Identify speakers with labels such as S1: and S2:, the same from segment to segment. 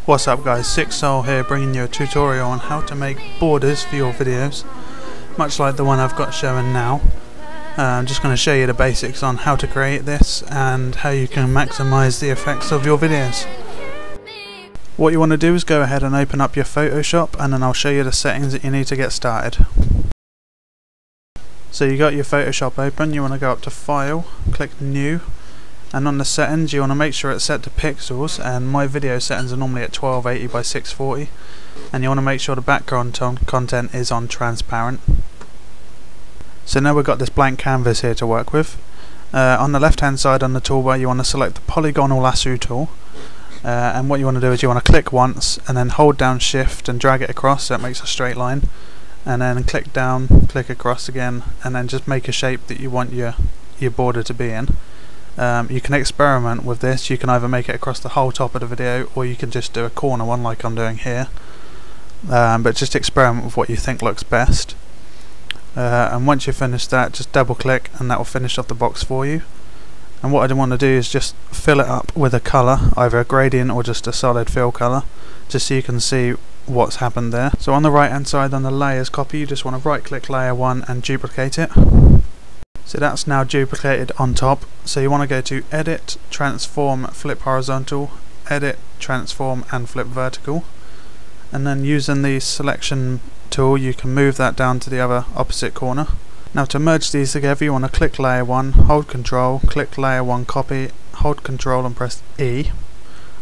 S1: What's up guys, SixSoul here bringing you a tutorial on how to make borders for your videos, much like the one I've got showing now. I'm just going to show you the basics on how to create this and how you can maximize the effects of your videos. What you want to do is go ahead and open up your Photoshop, and then I'll show you the settings that you need to get started. So you got your Photoshop open, you want to go up to File, click New, and on the settings you want to make sure it's set to pixels, and my video settings are normally at 1280 by 640, and you want to make sure the background content is on transparent. So now we've got this blank canvas here to work with. On the left hand side on the toolbar you want to select the polygonal lasso tool, and what you want to do is you want to click once and then hold down shift and drag it across so it makes a straight line, and then click down, click across again, and then just make a shape that you want your border to be in. You can experiment with this. You can either make it across the whole top of the video, or you can just do a corner one like I'm doing here, but just experiment with what you think looks best. And once you've finished that, just double click and that will finish off the box for you. And what I want to do is just fill it up with a colour, either a gradient or just a solid fill colour, just so you can see what's happened there. So on the right hand side on the layers copy, you just want to right click layer 1 and duplicate it. So that's now duplicated on top. So you want to go to Edit, Transform, Flip Horizontal, Edit, Transform and Flip Vertical, and then using the selection tool you can move that down to the other opposite corner. Now to merge these together you want to click layer 1, hold control, click layer 1 copy, hold control and press E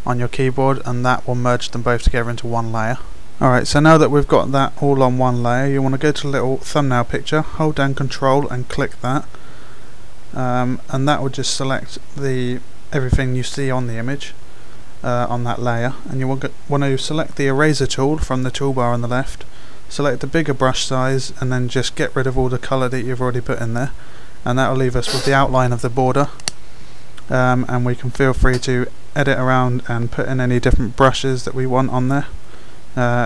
S1: on your keyboard, and that will merge them both together into one layer. Alright, so now that we've got that all on one layer, you want to go to the little thumbnail picture, hold down control and click that, and that will just select everything you see on the image on that layer. And you want to select the eraser tool from the toolbar on the left, select the bigger brush size, and then just get rid of all the colour that you've already put in there, and that will leave us with the outline of the border. And we can feel free to edit around and put in any different brushes that we want on there,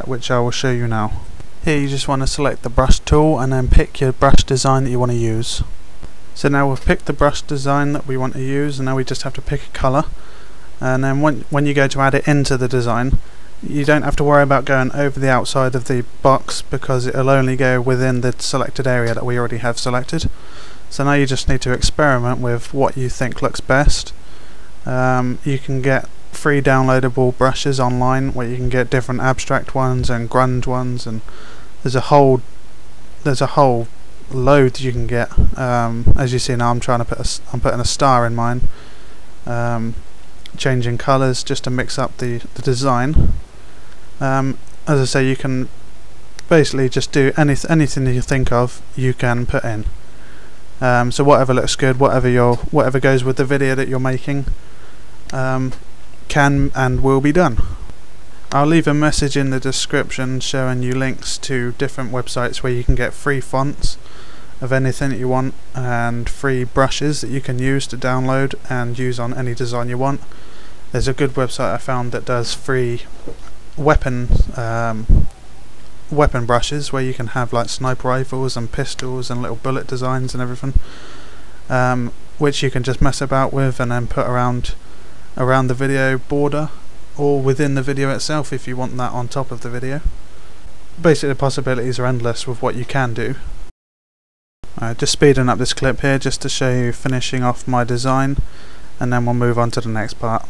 S1: which I will show you now. Here you just want to select the brush tool and then pick your brush design that you want to use. So now we've picked the brush design that we want to use, and now we just have to pick a colour, and then when you go to add it into the design, you don't have to worry about going over the outside of the box, because it'll only go within the selected area that we already have selected. So now you just need to experiment with what you think looks best. You can get free downloadable brushes online where you can get different abstract ones and grunge ones, and there's a whole load you can get. As you see now, I'm putting a star in mine, changing colours just to mix up the design. As I say, you can basically just do anything that you think of, you can put in. So whatever looks good, whatever goes with the video that you're making, can and will be done. I'll leave a message in the description showing you links to different websites where you can get free fonts of anything that you want, and free brushes that you can use to download and use on any design you want. There's a good website I found that does free weapon brushes where you can have like sniper rifles and pistols and little bullet designs and everything, which you can just mess about with and then put around the video border or within the video itself if you want that on top of the video. Basically the possibilities are endless with what you can do. Just speeding up this clip here just to show you finishing off my design, and then we'll move on to the next part.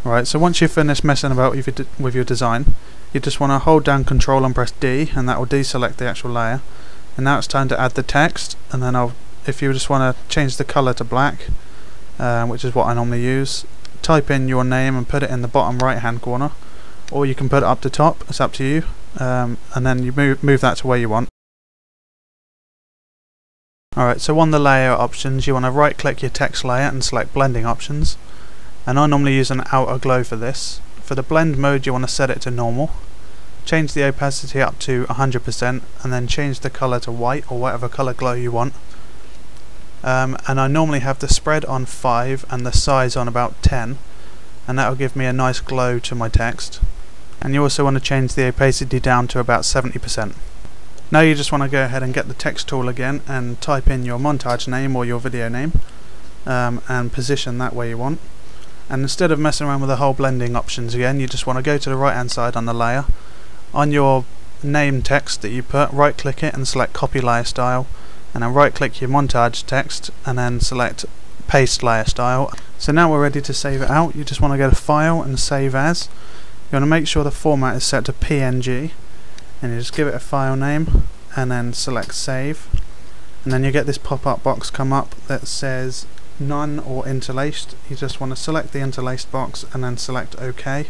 S1: Right, so once you've finished messing about with your design, you just want to hold down control and press D, and that will deselect the actual layer. And now it's time to add the text, and then if you just want to change the colour to black, which is what I normally use, type in your name and put it in the bottom right hand corner, or you can put it up the top, it's up to you, and then you move that to where you want. Alright, so on the layer options you want to right click your text layer and select blending options, and I normally use an outer glow for this. For the blend mode you want to set it to normal, change the opacity up to 100%, and then change the colour to white or whatever colour glow you want. And I normally have the spread on 5 and the size on about 10, and that will give me a nice glow to my text. And you also want to change the opacity down to about 70%. Now you just want to go ahead and get the text tool again and type in your montage name or your video name, and position that way you want. And instead of messing around with the whole blending options again, you just want to go to the right hand side on the layer. On your name text that you put, right click it and select copy layer style, and then right click your montage text and then select paste layer style. So now we're ready to save it out. You just want to go to file and save as. You want to make sure the format is set to PNG, and you just give it a file name and then select save, and then you get this pop-up box come up that says none or interlaced. You just want to select the interlaced box and then select OK,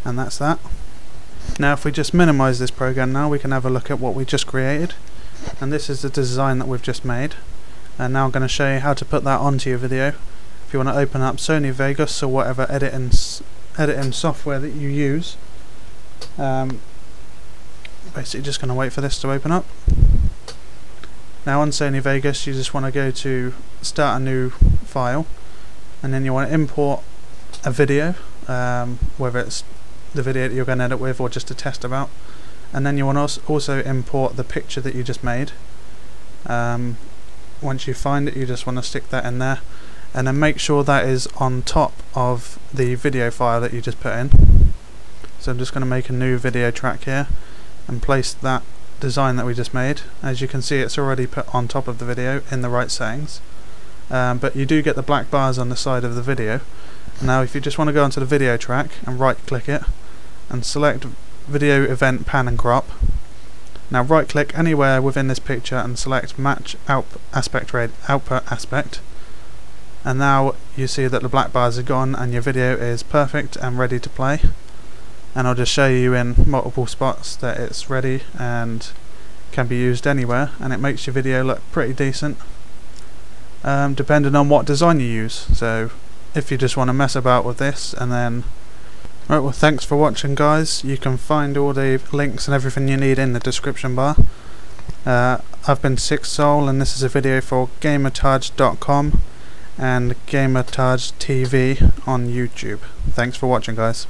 S1: and that's that. Now if we just minimize this program now, we can have a look at what we just created, and this is the design that we've just made. And now I'm going to show you how to put that onto your video. If you want to open up Sony Vegas or whatever editing software that you use, basically just going to wait for this to open up. Now on Sony Vegas you just want to go to start a new file, and then you want to import a video, whether it's the video that you're going to edit with or just to test about, and then you want to also import the picture that you just made. Once you find it, you just want to stick that in there, and then make sure that is on top of the video file that you just put in. So I'm just going to make a new video track here and place that design that we just made. As you can see, it's already put on top of the video in the right settings, but you do get the black bars on the side of the video. Now if you just want to go onto the video track and right click it and select video event pan and crop, now right click anywhere within this picture and select match output aspect, and now you see that the black bars are gone and your video is perfect and ready to play. And I'll just show you in multiple spots that it's ready and can be used anywhere, and it makes your video look pretty decent, depending on what design you use. So if you just want to mess about with this, and then right, well, thanks for watching guys. You can find all the links and everything you need in the description bar. I've been Six Soul, and this is a video for GamerTageTV and GamerTageTV on YouTube. Thanks for watching guys.